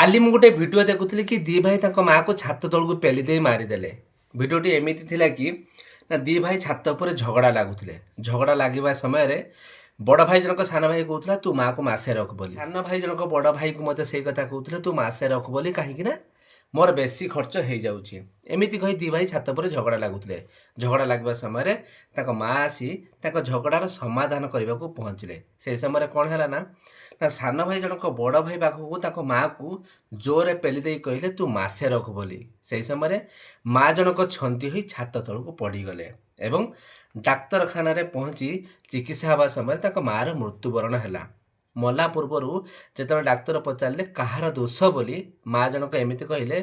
काली मु गोटे भिडियो देखुଥିଲି कि दी भाई तांको माँ को छात तलକୁ पेली देई मारिदेले। भिडियोटी एमिति थिला कि ना दी भाई छात ଉପରେ झगड़ा लागुଥିଲେ। झगड़ा लागिबा समय रे बड़ भाई जनक सान भाई कहउथला तू माँ को मासे रख बोली। सान भाई जनक बड़ भाई को मते सेई कथा कहउथले तू मासे रख बोली काहे कि ना मोर बेसी खर्च हो जाउची। एमिति कहि दी भाई छात ଉପରେ झगड़ा लागुଥିଲେ। झगड़ा लागबा समय रे ताको माँ आसी ताको झगड़ार समाधान करबा को पहुँचले। से समय रे कोन हैला ना सान भाई जनक बड़ भाई पाखकू ताको माँ को जोरे पेली देई कहले तू मासे रख बोली। से समय रे माँ जनक छंती होई छात तळକୁ पड़ीगले एवं डाक्तरखाना रे पहुंची चिकित्सा हवा समय ताको मार मृत्युवरण हैला। मला पूर्वरु जेतबे डाक्तर पचारले कहार दोष बोली माँ जनक एमिति कहले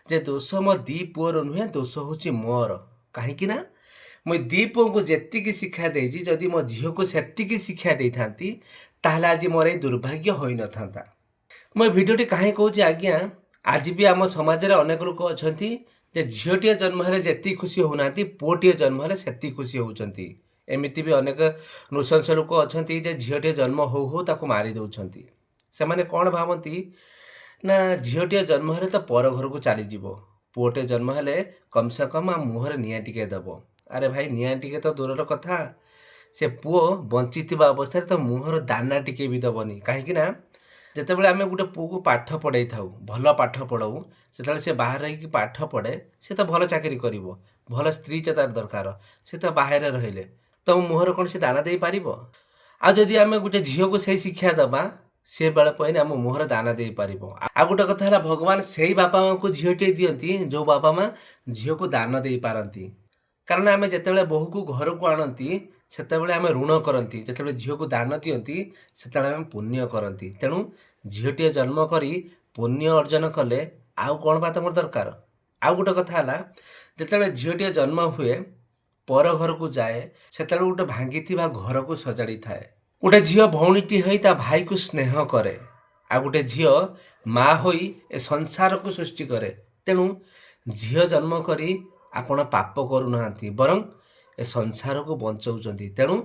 जे दोष मो दी पुअर नुहे दोष होची मोर। काहेकि ना मुई दी पुओ को जेतिकी शिक्षा देइछि जदि मो झियो को सेतिकी शिक्षा देइथांती ताहले आज मोर ए दुर्भाग्य होई न थांता। मैं भिडियोटी कहीं कहूँ आज्ञा आज भी आम समाज में अनेक लोक अच्छा जे झीटे जन्म हेले जेती खुशी होना पुओटे जन्म हेले सेती खुशी होती। एमती भी अनेक नृशंस लोक अच्छा जे झीटे जन्म हो हो ताको मारी दौरान से मैंने कौन भावती ना झीटे जन्म हेले तो पर घर को चलीज पुओटे जन्म हेले कम से कम आ मुहर निआ टिके दब। अरे भाई निआ टिके तो दूर कथा से पुओ बंची अवस्था तो मुहर दाना टिके भी दबनी कहीं जितेबाला आम गोटे पुओ को पाठ पढ़ाई था भल पाठ पढ़ाऊ से सी बाहर रही पाठ पढ़े से तो भल चाकरी कर भल स्त्री तार दरकार से तो बाहर रहिले तो मुहर कौन से दाना दे पार आदि आम गोटे झील को सही शिक्षा दबा से बेले पहले आम मुहर दाना दे पार। आ गोटे कथा है भगवान से ही बापा माँ को झीटे दिखती जो बापा माँ झील को दान दे पारती कारण आम जिते बोहू को घर को आणती सेतेबेले आम ऋण करती जिते झील को दान दियंती से पुण्य करती। तेणु झीटे जन्म करी पुण्य अर्जन कले आउ कौन बा तुम दरकार। आउ गोटे कथा है जिते झीटे जन्म हुए पर घर को जाए से गोटे भांगी घर को सजाड़ी थाए। गोटे झील भौणीटी हो भाई को स्नेह करे आ गोटे झील माँ होई ए संसार को सृष्टि करे। तेणु झील जन्म करी आपण पाप करूना बरं ए संसार को बचाऊँच। तेणु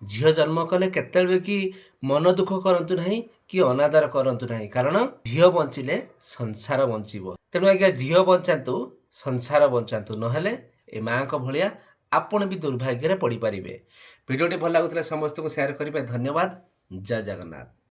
झील जन्म कले केतबे कि मन दुख करंतु नहीं कि अनादर करंतु नहीं कारण झील बंचिले संसार बंचिबो। तेणु आज्ञा झील बंचातु संसार बंचातु नहेले ए माँ को भलिया आपण भी दुर्भाग्य पड़ी पारे। वीडियोटी भल लगुला समस्त को शेयर करेंगे। धन्यवाद। जय जगन्नाथ।